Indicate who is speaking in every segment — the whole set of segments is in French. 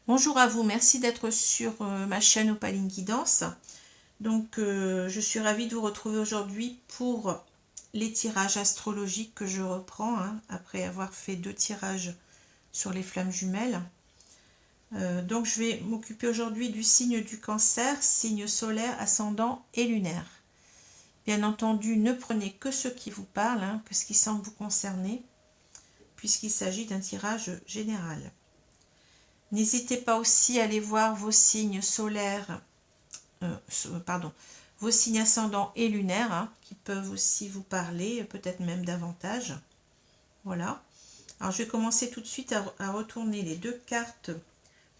Speaker 1: Bonjour à vous, merci d'être sur ma chaîne Opaline Guidance. Donc je suis ravie de vous retrouver aujourd'hui pour les tirages astrologiques que je reprends, après avoir fait 2 tirages sur les flammes jumelles. Donc je vais m'occuper aujourd'hui du signe du Cancer, signe solaire, ascendant et lunaire. Bien entendu, ne prenez que ce qui vous parle, que ce qui semble vous concerner, puisqu'il s'agit d'un tirage général. N'hésitez pas aussi à aller voir vos signes solaires, vos signes ascendants et lunaires, qui peuvent aussi vous parler, peut-être même davantage. Voilà. Alors je vais commencer tout de suite à retourner les 2 cartes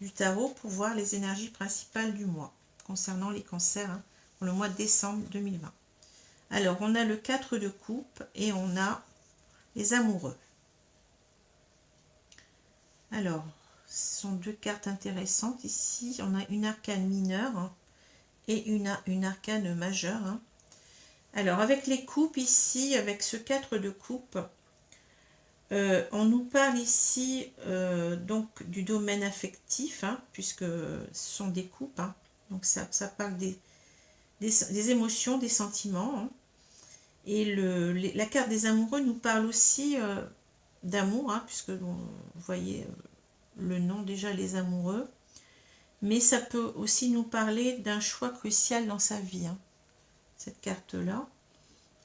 Speaker 1: du tarot pour voir les énergies principales du mois, concernant les cancers, pour le mois de décembre 2020. Alors on a le 4 de coupe et on a les amoureux. Alors, ce sont 2 cartes intéressantes ici. On a une arcane mineure et une arcane majeure. Alors, avec les coupes ici, avec ce 4 de coupe, on nous parle ici donc du domaine affectif, puisque ce sont des coupes. Donc, ça parle des émotions, des sentiments. Et la carte des amoureux nous parle aussi d'amour, puisque vous voyez le nom déjà, les amoureux. Mais ça peut aussi nous parler d'un choix crucial dans sa vie, cette carte-là.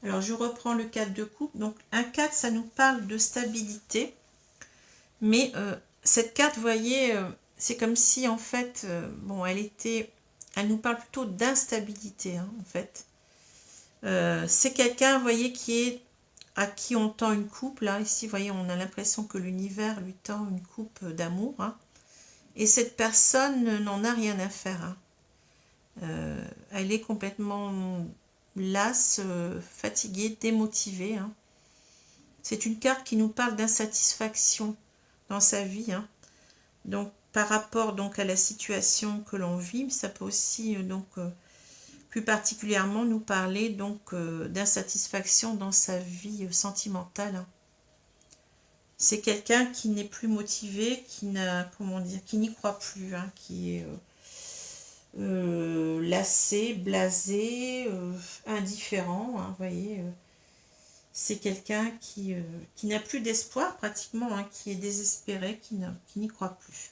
Speaker 1: Alors, je reprends le 4 de coupe. Donc, un 4, ça nous parle de stabilité. Mais cette carte, vous voyez, c'est comme si, en fait, elle nous parle plutôt d'instabilité, en fait. C'est quelqu'un, vous voyez, à qui on tend une coupe. Là, ici, vous voyez, on a l'impression que l'univers lui tend une coupe d'amour. Et cette personne n'en a rien à faire. Elle est complètement lasse, fatiguée, démotivée. C'est une carte qui nous parle d'insatisfaction dans sa vie. Donc, par rapport donc à la situation que l'on vit, ça peut aussi plus particulièrement nous parler donc d'insatisfaction dans sa vie sentimentale. C'est quelqu'un qui n'est plus motivé, qui n'y croit plus, qui est lassé, blasé, indifférent, vous voyez. C'est quelqu'un qui n'a plus d'espoir pratiquement, qui est désespéré, qui n'y croit plus.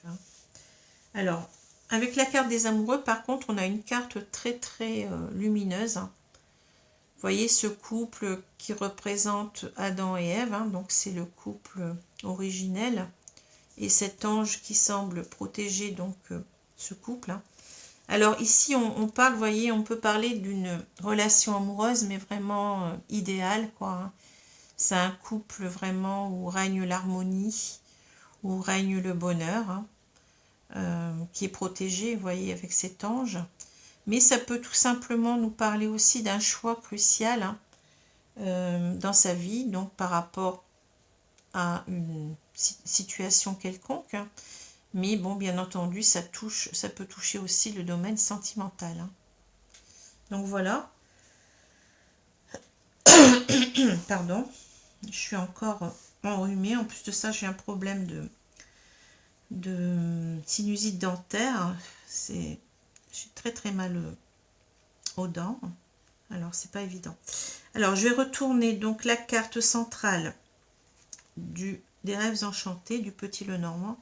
Speaker 1: Alors, avec la carte des amoureux, par contre, on a une carte très très lumineuse. Vous voyez ce couple qui représente Adam et Ève, donc c'est le couple originel, et cet ange qui semble protéger donc ce couple. Alors ici, on parle, vous voyez, on peut parler d'une relation amoureuse, mais vraiment idéale, quoi. C'est un couple vraiment où règne l'harmonie, où règne le bonheur, qui est protégé, vous voyez, avec cet ange. Mais ça peut tout simplement nous parler aussi d'un choix crucial dans sa vie, donc par rapport à une situation quelconque. Mais bon, bien entendu, ça peut toucher aussi le domaine sentimental. Donc voilà. Pardon, je suis encore enrhumée. En plus de ça, j'ai un problème de sinusite dentaire. J'ai très très mal aux dents. Alors, c'est pas évident. Alors, je vais retourner donc la carte centrale des rêves enchantés du Petit Lenormand.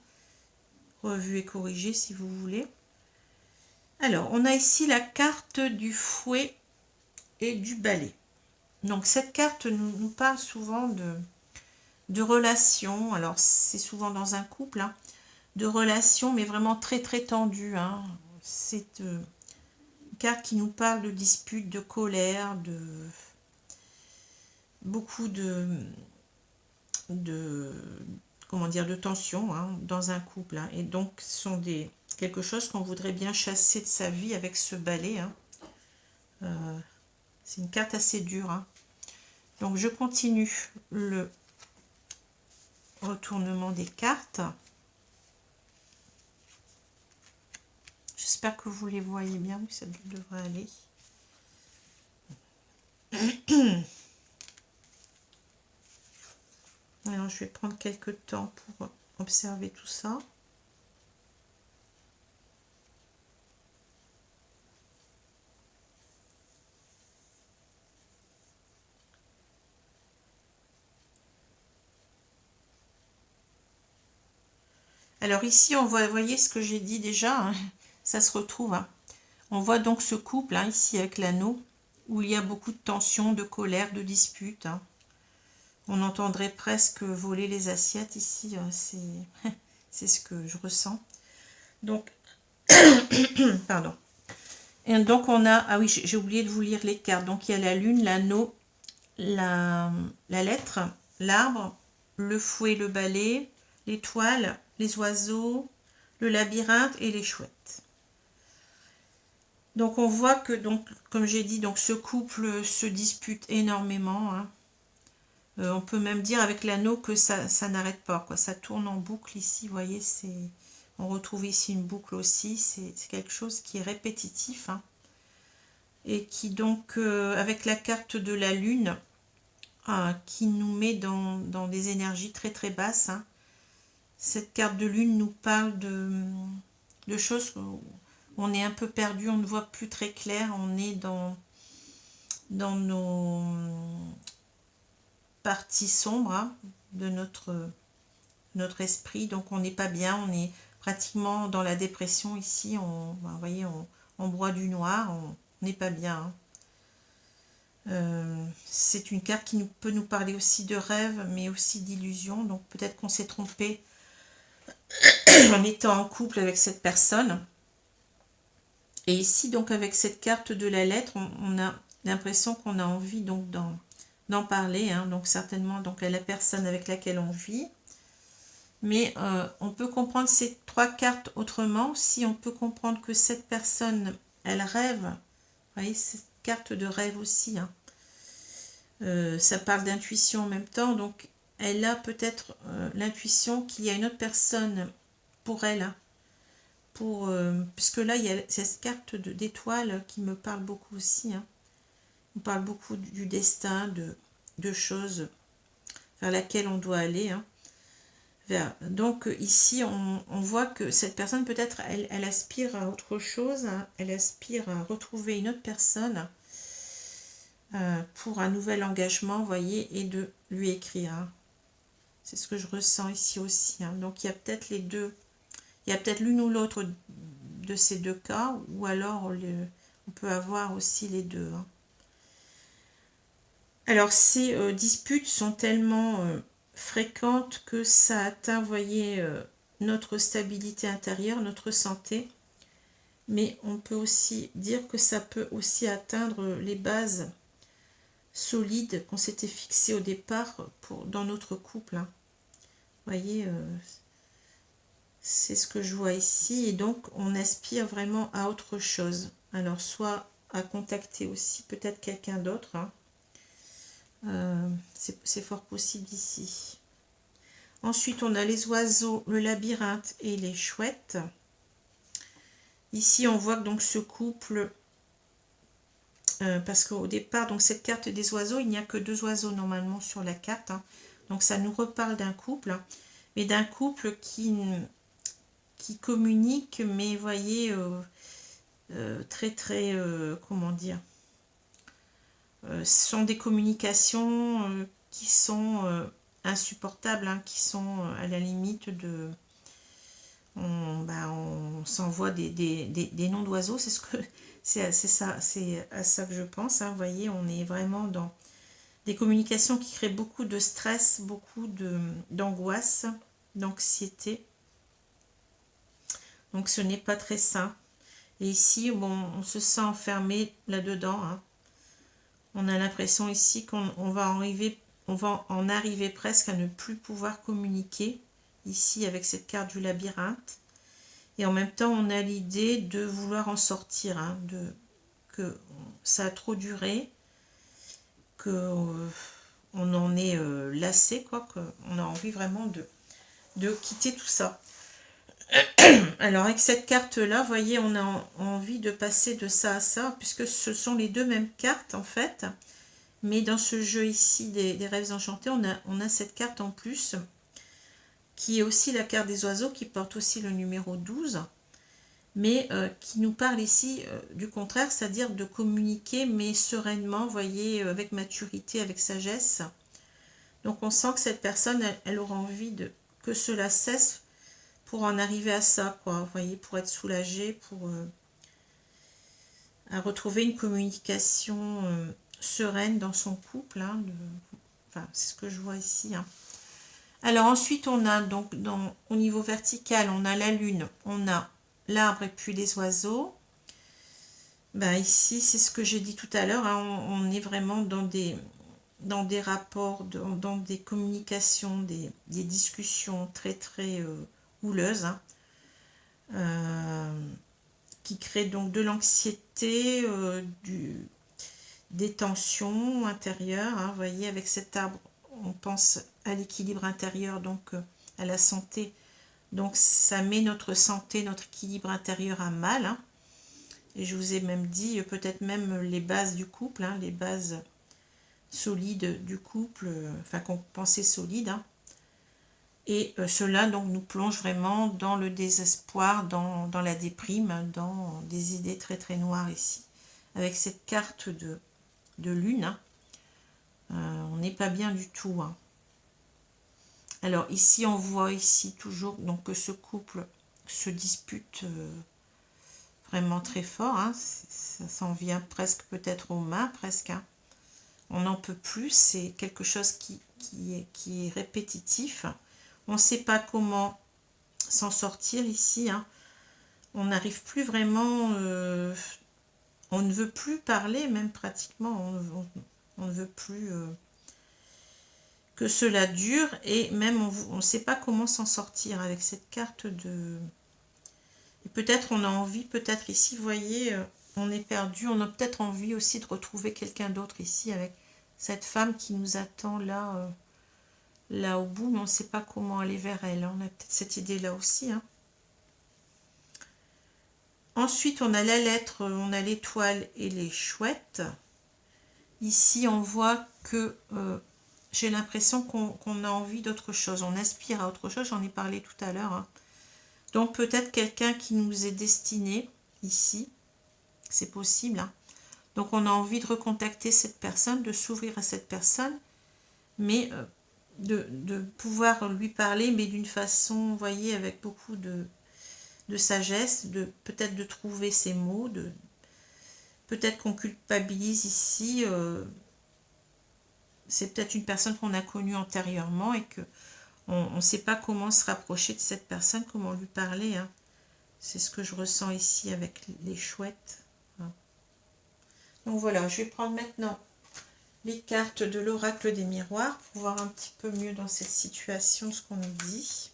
Speaker 1: Revue et corrigée si vous voulez. Alors, on a ici la carte du fouet et du balai. Donc, cette carte nous parle souvent de relations. Alors, c'est souvent dans un couple, de relations, mais vraiment très très tendues. C'est une carte qui nous parle de disputes, de colère, de beaucoup de comment dire, de tension dans un couple. Et donc, ce sont quelque chose qu'on voudrait bien chasser de sa vie avec ce balai. C'est une carte assez dure. Donc, je continue le retournement des cartes. J'espère que vous les voyez bien. Oui, ça devrait aller. Alors, je vais prendre quelques temps pour observer tout ça. Alors ici, on voit, vous voyez ce que j'ai dit déjà, hein, ça se retrouve. Hein. On voit donc ce couple, hein, ici avec l'anneau, où il y a beaucoup de tension, de colère, de disputes. Hein. On entendrait presque voler les assiettes ici, c'est ce que je ressens. Donc, pardon. Et donc on a, ah oui, j'ai oublié de vous lire les cartes. Donc il y a la lune, l'anneau, la lettre, l'arbre, le fouet, le balai, l'étoile, les oiseaux, le labyrinthe et les chouettes. Donc on voit que, donc, comme j'ai dit, donc ce couple se dispute énormément. Hein. On peut même dire avec l'anneau que ça n'arrête pas, quoi. Ça tourne en boucle ici, vous voyez, on retrouve ici une boucle aussi, c'est quelque chose qui est répétitif. Hein. Et qui donc, avec la carte de la lune, qui nous met dans des énergies très très basses. Hein. Cette carte de lune nous parle de choses où on est un peu perdu, on ne voit plus très clair, on est dans nos parties sombres, hein, de notre esprit, donc on n'est pas bien, on est pratiquement dans la dépression ici, vous voyez, on broie du noir, on n'est pas bien. Hein. C'est une carte qui peut nous parler aussi de rêves, mais aussi d'illusions, donc peut-être qu'on s'est trompé en étant en couple avec cette personne. Et ici, donc avec cette carte de la lettre, on a l'impression qu'on a envie donc d'en parler, hein, donc certainement donc à la personne avec laquelle on vit. Mais on peut comprendre ces trois cartes autrement, si on peut comprendre que cette personne, elle rêve, vous voyez, cette carte de rêve aussi, hein. Ça parle d'intuition en même temps, donc elle a peut-être l'intuition qu'il y a une autre personne pour elle, hein, puisque là il y a cette carte d'étoile qui me parle beaucoup aussi, hein. On parle beaucoup du destin, de choses vers laquelle on doit aller, hein. Donc ici on voit que cette personne peut-être elle aspire à autre chose, hein. Elle aspire à retrouver une autre personne pour un nouvel engagement, vous voyez, et de lui écrire, hein. C'est ce que je ressens ici aussi, hein. Donc il y a peut-être les deux, il y a peut-être l'une ou l'autre de ces deux cas, ou alors on peut avoir aussi les deux, hein. Alors ces disputes sont tellement fréquentes que ça atteint, vous voyez, notre stabilité intérieure, notre santé, mais on peut aussi dire que ça peut aussi atteindre les bases solides qu'on s'était fixées au départ dans notre couple, hein. Vous voyez, c'est ce que je vois ici, et donc on aspire vraiment à autre chose. Alors soit à contacter aussi peut-être quelqu'un d'autre, hein. C'est fort possible ici. Ensuite on a les oiseaux, le labyrinthe et les chouettes. Ici on voit que donc ce couple, parce qu'au départ donc cette carte des oiseaux, il n'y a que 2 oiseaux normalement sur la carte, hein. Donc ça nous reparle d'un couple, hein, mais d'un couple qui communique, mais vous voyez, très très, comment dire, ce sont des communications qui sont insupportables, hein, qui sont à la limite de... On s'envoie des noms d'oiseaux, c'est à ça que je pense, hein, vous voyez, on est vraiment dans des communications qui créent beaucoup de stress, beaucoup d'angoisse, d'anxiété. Donc ce n'est pas très sain. Et ici, bon, on se sent enfermé là-dedans, hein. On a l'impression ici qu'on va en arriver presque à ne plus pouvoir communiquer, ici avec cette carte du labyrinthe. Et en même temps, on a l'idée de vouloir en sortir, hein, que ça a trop duré, que on en est lassé, quoi, qu'on a envie vraiment de quitter tout ça. Alors avec cette carte là, vous voyez, on a envie de passer de ça à ça, puisque ce sont les deux mêmes cartes en fait, mais dans ce jeu ici des rêves enchantés, on a cette carte en plus, qui est aussi la carte des oiseaux, qui porte aussi le numéro 12, mais qui nous parle ici du contraire, c'est-à-dire de communiquer, mais sereinement, vous voyez, avec maturité, avec sagesse. Donc on sent que cette personne, elle aura envie que cela cesse, pour en arriver à ça, quoi. Vous voyez, pour être soulagé, pour à retrouver une communication sereine dans son couple. Hein, enfin, c'est ce que je vois ici. Hein. Alors ensuite, on a donc au niveau vertical, on a la lune, on a l'arbre et puis les oiseaux. Ben, ici, c'est ce que j'ai dit tout à l'heure, hein, on est vraiment dans des rapports, dans des communications, des discussions très très houleuses, hein, qui créent donc de l'anxiété, des tensions intérieures. Hein, vous voyez, avec cet arbre, on pense à l'équilibre intérieur, donc à la santé. Donc ça met notre santé, notre équilibre intérieur à mal. Hein. Et je vous ai même dit, peut-être même les bases du couple, hein, les bases solides du couple, enfin qu'on pensait solides. Hein. Et cela donc nous plonge vraiment dans le désespoir, dans la déprime, dans des idées très très noires ici. Avec cette carte de lune, hein, on n'est pas bien du tout. Hein. Alors ici on voit ici toujours donc, que ce couple se dispute vraiment très fort. Hein. Ça s'en vient presque peut-être aux mains, presque. Hein. On n'en peut plus, c'est quelque chose qui est répétitif. On ne sait pas comment s'en sortir ici. Hein. On n'arrive plus vraiment... on ne veut plus parler, même pratiquement. On ne veut plus que cela dure. Et même on ne sait pas comment s'en sortir avec cette carte de... Et peut-être on a envie, peut-être ici, vous voyez, on est perdu. On a peut-être envie aussi de retrouver quelqu'un d'autre ici avec cette femme qui nous attend là... là au bout, mais on ne sait pas comment aller vers elle. On a peut-être cette idée-là aussi. Hein. Ensuite, on a la lettre, on a l'étoile et les chouettes. Ici, on voit que j'ai l'impression qu'on a envie d'autre chose. On aspire à autre chose, j'en ai parlé tout à l'heure. Hein. Donc, peut-être quelqu'un qui nous est destiné, ici. C'est possible. Hein. Donc, on a envie de recontacter cette personne, de s'ouvrir à cette personne, mais... de pouvoir lui parler, mais d'une façon, vous voyez, avec beaucoup de sagesse, peut-être de trouver ses mots, peut-être qu'on culpabilise ici, c'est peut-être une personne qu'on a connue antérieurement et que on ne sait pas comment se rapprocher de cette personne, comment lui parler. Hein. C'est ce que je ressens ici avec les chouettes. Hein. Donc voilà, je vais prendre maintenant les cartes de l'oracle des miroirs pour voir un petit peu mieux dans cette situation ce qu'on nous dit.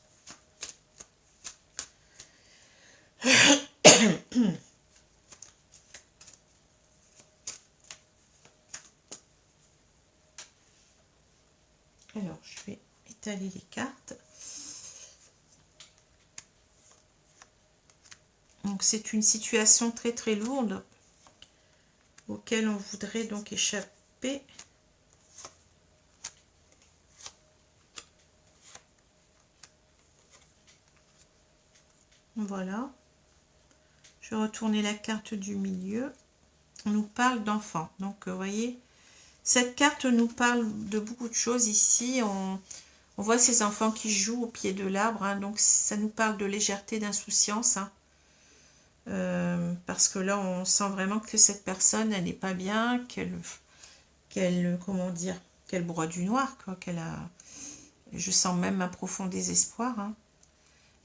Speaker 1: Alors, je vais étaler les cartes. Donc, c'est une situation très très lourde auquel on voudrait donc échapper. Voilà. Je vais retourner la carte du milieu. On nous parle d'enfants. Donc, vous voyez, cette carte nous parle de beaucoup de choses ici. On voit ces enfants qui jouent au pied de l'arbre. Hein, donc, ça nous parle de légèreté, d'insouciance. Hein, parce que là, on sent vraiment que cette personne, elle n'est pas bien, comment dire, qu'elle broie du noir, quoi, je sens même un profond désespoir. Hein.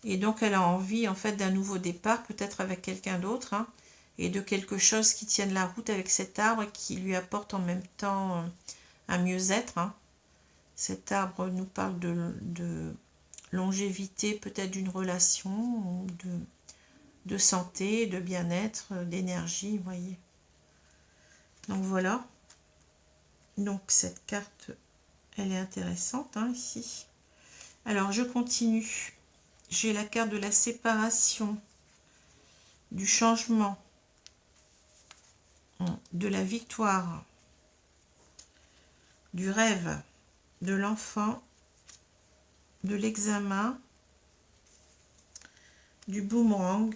Speaker 1: Et donc, elle a envie, en fait, d'un nouveau départ, peut-être avec quelqu'un d'autre, hein, et de quelque chose qui tienne la route avec cet arbre et qui lui apporte en même temps un mieux-être. Hein. Cet arbre nous parle de longévité, peut-être d'une relation, ou de santé, de bien-être, d'énergie, vous voyez. Donc, voilà. Donc, cette carte, elle est intéressante, hein, ici. Alors, je continue. J'ai la carte de la séparation, du changement, de la victoire, du rêve, de l'enfant, de l'examen, du boomerang,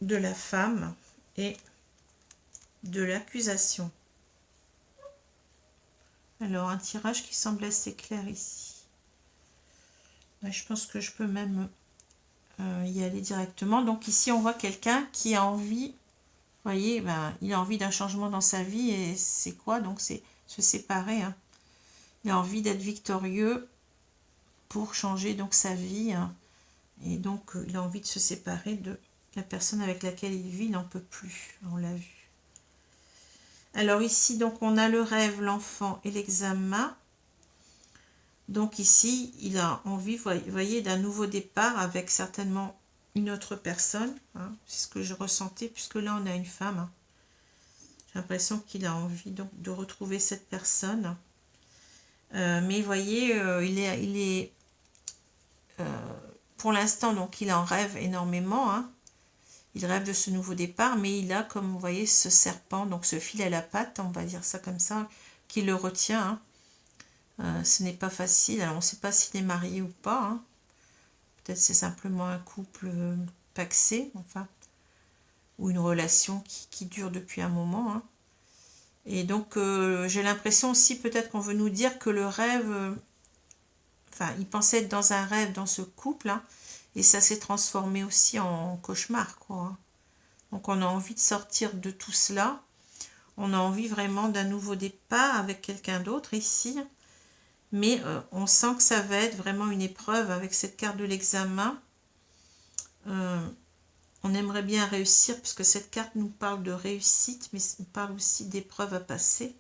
Speaker 1: de la femme et de l'accusation. Alors, un tirage qui semble assez clair ici. Je pense que je peux même y aller directement. Donc ici, on voit quelqu'un qui a envie, vous voyez, ben, il a envie d'un changement dans sa vie. Et c'est quoi? Donc c'est se séparer. Hein. Il a envie d'être victorieux pour changer donc sa vie. Hein. Et donc, il a envie de se séparer de la personne avec laquelle il vit. Il n'en peut plus. On l'a vu. Alors ici, donc, on a le rêve, l'enfant et l'examen. Donc ici, il a envie, vous voyez, d'un nouveau départ avec certainement une autre personne. Hein. C'est ce que je ressentais, puisque là, on a une femme. Hein. J'ai l'impression qu'il a envie donc de retrouver cette personne. Mais vous voyez, il est pour l'instant, donc, il en rêve énormément. Hein. Il rêve de ce nouveau départ, mais il a, comme vous voyez, ce serpent, donc ce fil à la patte, on va dire ça comme ça, qui le retient. Hein. Ce n'est pas facile. Alors, on ne sait pas s'il est marié ou pas. Hein. Peut-être c'est simplement un couple pacsé, enfin, ou une relation qui dure depuis un moment. Hein. Et donc, j'ai l'impression aussi, peut-être qu'on veut nous dire que le rêve, enfin, il pensait être dans un rêve dans ce couple, hein, et ça s'est transformé aussi en cauchemar, quoi. Hein. Donc, on a envie de sortir de tout cela. On a envie vraiment d'un nouveau départ avec quelqu'un d'autre ici. Mais on sent que ça va être vraiment une épreuve avec cette carte de l'examen. On aimerait bien réussir, puisque cette carte nous parle de réussite, mais nous parle aussi d'épreuves à passer.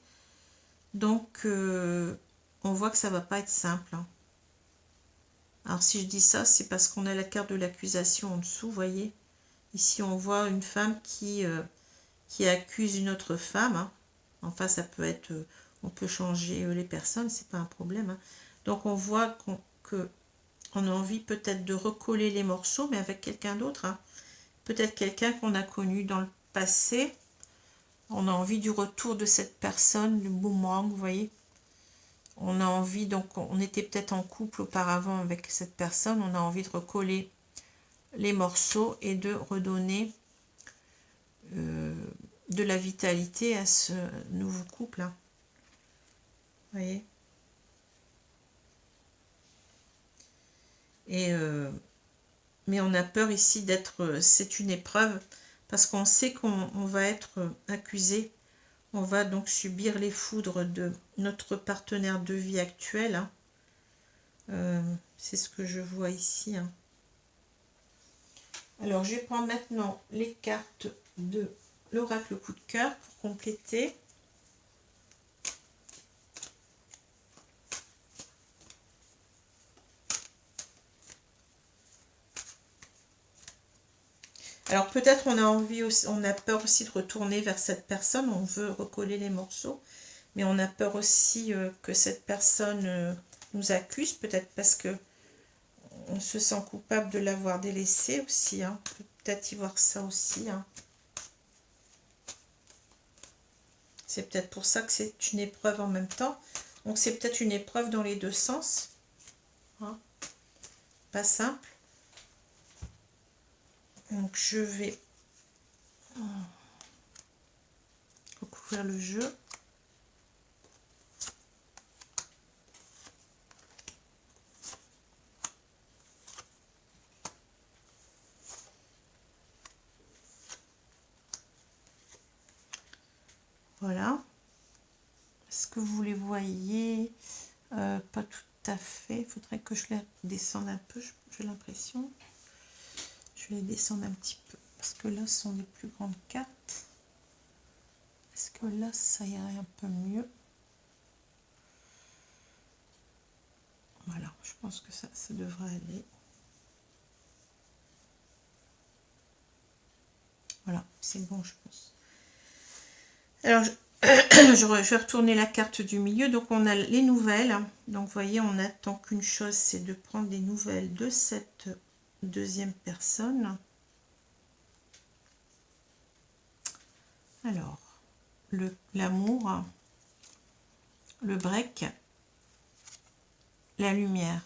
Speaker 1: Donc, on voit que ça ne va pas être simple. Hein. Alors, si je dis ça, c'est parce qu'on a la carte de l'accusation en dessous, vous voyez. Ici, on voit une femme qui accuse une autre femme. Hein. Enfin, ça peut être... on peut changer les personnes, c'est pas un problème. Hein. Donc, on voit qu'on a envie peut-être de recoller les morceaux, mais avec quelqu'un d'autre. Hein. Peut-être quelqu'un qu'on a connu dans le passé. On a envie du retour de cette personne, le boomerang, vous voyez. On a envie, donc on était peut-être en couple auparavant avec cette personne. On a envie de recoller les morceaux et de redonner de la vitalité à ce nouveau couple. Hein. Vous voyez. Et mais on a peur ici d'être... c'est une épreuve parce qu'on sait qu'on va être accusé. On va donc subir les foudres de notre partenaire de vie actuel. Hein. C'est ce que je vois ici. Hein. Alors, je vais prendre maintenant les cartes de l'oracle coup de cœur pour compléter. Alors peut-être on a envie aussi, on a peur aussi de retourner vers cette personne, on veut recoller les morceaux, mais on a peur aussi que cette personne nous accuse, peut-être parce que on se sent coupable de l'avoir délaissé aussi, hein. Peut-être y voir ça aussi. Hein. C'est peut-être pour ça que c'est une épreuve en même temps. Donc c'est peut-être une épreuve dans les deux sens. Hein. Pas simple. Donc je vais recouvrir le jeu. Voilà. Est-ce que vous les voyez? Pas tout à fait. Il faudrait que je les descende un peu, j'ai l'impression. Je vais les descendre un petit peu. Parce que là, ce sont les plus grandes cartes. Est-ce que là, ça irait un peu mieux? Voilà, je pense que ça devrait aller. Voilà, c'est bon, je pense. Alors, je vais retourner la carte du milieu. Donc, on a les nouvelles. Donc, vous voyez, on attend qu'une chose, c'est de prendre des nouvelles de cette deuxième personne. Alors, l'amour, le break, la lumière,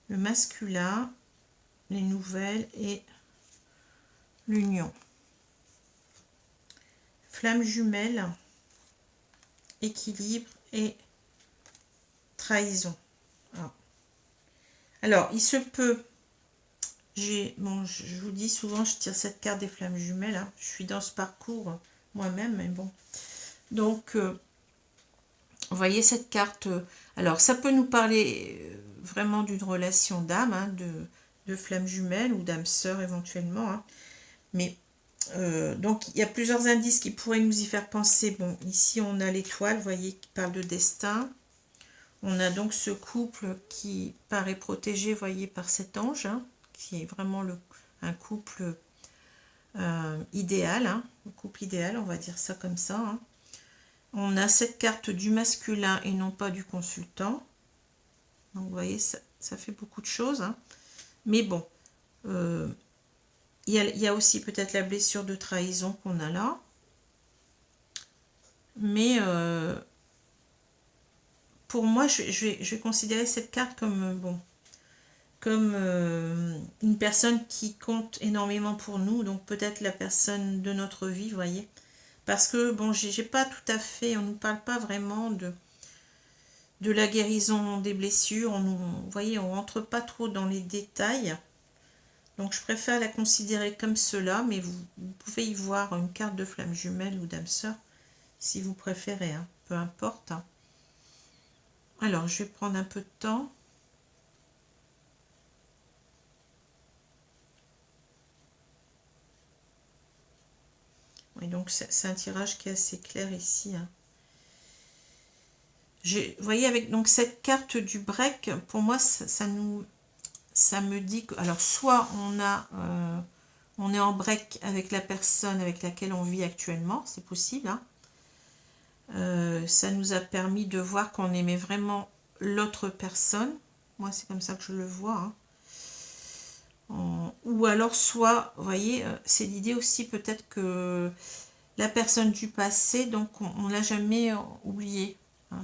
Speaker 1: le masculin, les nouvelles et l'union. Flamme jumelle, équilibre et trahison. Alors, Alors, il se peut... Bon, je vous dis souvent, je tire cette carte des flammes jumelles. Hein. Je suis dans ce parcours moi-même, mais bon. Donc, vous voyez cette carte. Alors, ça peut nous parler vraiment d'une relation d'âme, hein, de flammes jumelles ou d'âme sœur éventuellement. Hein. Mais, donc, il y a plusieurs indices qui pourraient nous y faire penser. Bon, ici, on a l'étoile, vous voyez, qui parle de destin. On a donc ce couple qui paraît protégé, vous voyez, par cet ange, hein, qui est vraiment un couple idéal, hein, un couple idéal, on va dire ça comme ça. Hein. On a cette carte du masculin et non pas du consultant. Donc vous voyez, ça fait beaucoup de choses. Hein. Mais bon, il y a aussi peut-être la blessure de trahison qu'on a là. Mais pour moi, je vais considérer cette carte comme, bon, comme une personne qui compte énormément pour nous. Donc peut-être la personne de notre vie, vous voyez. Parce que, bon, j'ai pas tout à fait, on ne nous parle pas vraiment de la guérison des blessures. Vous voyez, on rentre pas trop dans les détails. Donc je préfère la considérer comme cela, mais vous pouvez y voir une carte de flamme jumelle ou d'âme sœur, si vous préférez, hein, peu importe. Hein. Alors, je vais prendre un peu de temps. Et donc, c'est un tirage qui est assez clair ici. Hein. Vous voyez, avec donc cette carte du break, pour moi, ça me dit que... Alors, soit on est en break avec la personne avec laquelle on vit actuellement, c'est possible. Hein. Ça nous a permis de voir qu'on aimait vraiment l'autre personne. Moi, c'est comme ça que je le vois. Hein. Ou alors, soit, vous voyez, c'est l'idée aussi peut-être que la personne du passé, donc on ne l'a jamais oublié. Hein.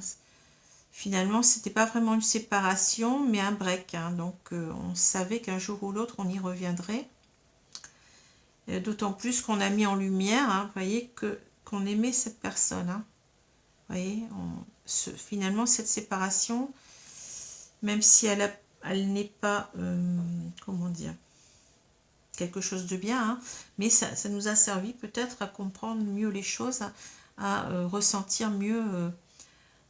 Speaker 1: Finalement, c'était pas vraiment une séparation, mais un break. Hein. Donc, on savait qu'un jour ou l'autre, on y reviendrait. D'autant plus qu'on a mis en lumière, hein, vous voyez, qu'on aimait cette personne. Hein. Vous voyez, finalement, cette séparation, même si elle n'est pas, comment dire, quelque chose de bien, hein, mais ça nous a servi peut-être à comprendre mieux les choses, à ressentir mieux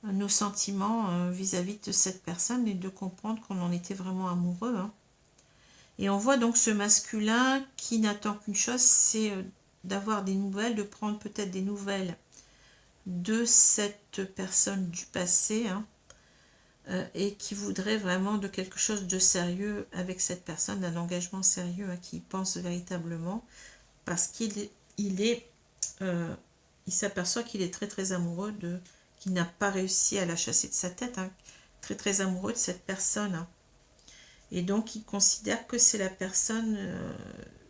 Speaker 1: nos sentiments vis-à-vis de cette personne et de comprendre qu'on en était vraiment amoureux. Hein. Et on voit donc ce masculin qui n'attend qu'une chose, c'est d'avoir des nouvelles, de prendre peut-être des nouvelles de cette personne du passé, hein, et qui voudrait vraiment de quelque chose de sérieux avec cette personne, d'un engagement sérieux, hein, qui pense véritablement, parce qu'il s'aperçoit qu'il est très très amoureux qu'il n'a pas réussi à la chasser de sa tête, hein, très très amoureux de cette personne. Hein. Et donc il considère que c'est la personne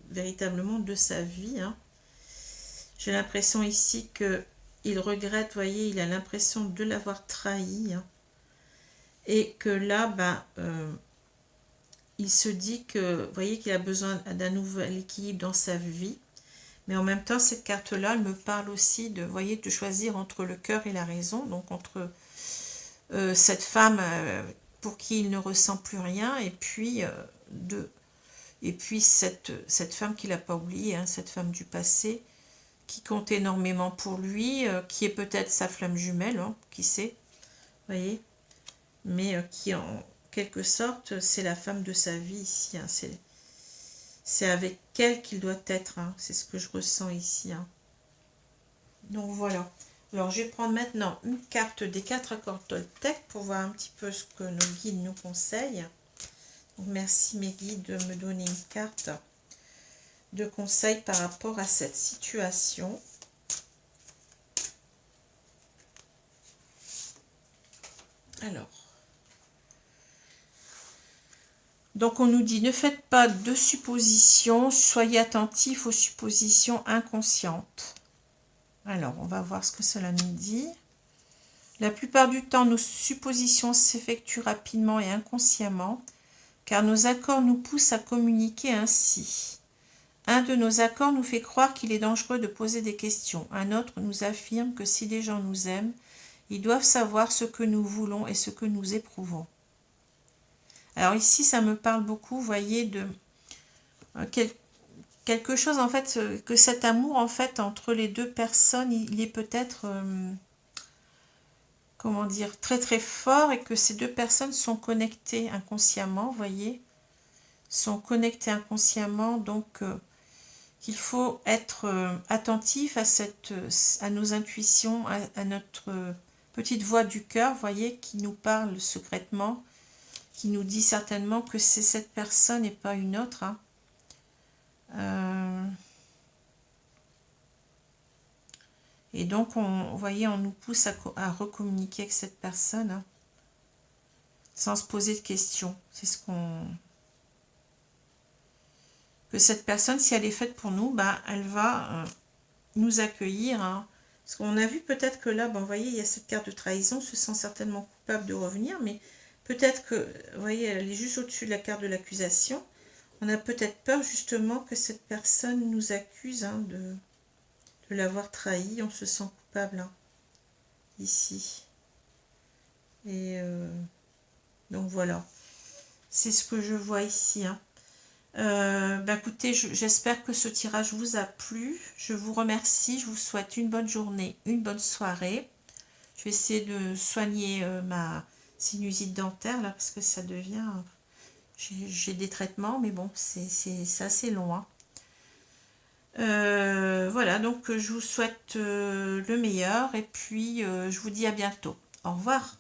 Speaker 1: véritablement de sa vie. Hein. J'ai l'impression ici qu'il regrette, vous voyez, il a l'impression de l'avoir trahi. Hein. Et que là, il se dit que, vous voyez, qu'il a besoin d'un nouvel équilibre dans sa vie. Mais en même temps, cette carte-là, elle me parle aussi de, vous voyez, de choisir entre le cœur et la raison. Donc entre cette femme pour qui il ne ressent plus rien, et puis cette femme qu'il n'a pas oubliée, hein, cette femme du passé, qui compte énormément pour lui, qui est peut-être sa flamme jumelle, hein, qui sait, vous voyez, mais qui en quelque sorte, c'est la femme de sa vie ici, hein, c'est avec elle qu'il doit être, hein, c'est ce que je ressens ici. Hein. Donc voilà. Alors, je vais prendre maintenant une carte des 4 accords Toltec pour voir un petit peu ce que nos guides nous conseillent. Donc, merci mes guides de me donner une carte de conseil par rapport à cette situation. Alors, donc on nous dit, ne faites pas de suppositions, soyez attentifs aux suppositions inconscientes. Alors, on va voir ce que cela nous dit. La plupart du temps, nos suppositions s'effectuent rapidement et inconsciemment, car nos accords nous poussent à communiquer ainsi. Un de nos accords nous fait croire qu'il est dangereux de poser des questions. Un autre nous affirme que si les gens nous aiment, ils doivent savoir ce que nous voulons et ce que nous éprouvons. Alors ici, ça me parle beaucoup, vous voyez, de quelque chose, en fait, que cet amour, en fait, entre les deux personnes, il est peut-être, comment dire, très très fort, et que ces deux personnes sont connectées inconsciemment, vous voyez, sont connectées inconsciemment, donc qu'il faut être attentif à nos intuitions, à notre petite voix du cœur, vous voyez, qui nous parle secrètement, qui nous dit certainement que c'est cette personne et pas une autre. Hein. Et donc, vous voyez, on nous pousse à recommuniquer avec cette personne, hein, sans se poser de questions. C'est ce qu'on... Que cette personne, si elle est faite pour nous, bah, elle va nous accueillir. Hein. Parce qu'on a vu peut-être que là, bah, vous voyez, il y a cette carte de trahison, se sent certainement coupable de revenir, mais peut-être que, vous voyez, elle est juste au-dessus de la carte de l'accusation. On a peut-être peur justement que cette personne nous accuse, hein, de l'avoir trahi. On se sent coupable, hein, ici. Et donc voilà, c'est ce que je vois ici. Hein. Bah écoutez, j'espère que ce tirage vous a plu. Je vous remercie, je vous souhaite une bonne journée, une bonne soirée. Je vais essayer de soigner ma sinusite dentaire là, parce que ça devient... J'ai des traitements, mais bon, c'est assez long. Hein. Voilà, donc je vous souhaite le meilleur, et puis je vous dis à bientôt. Au revoir.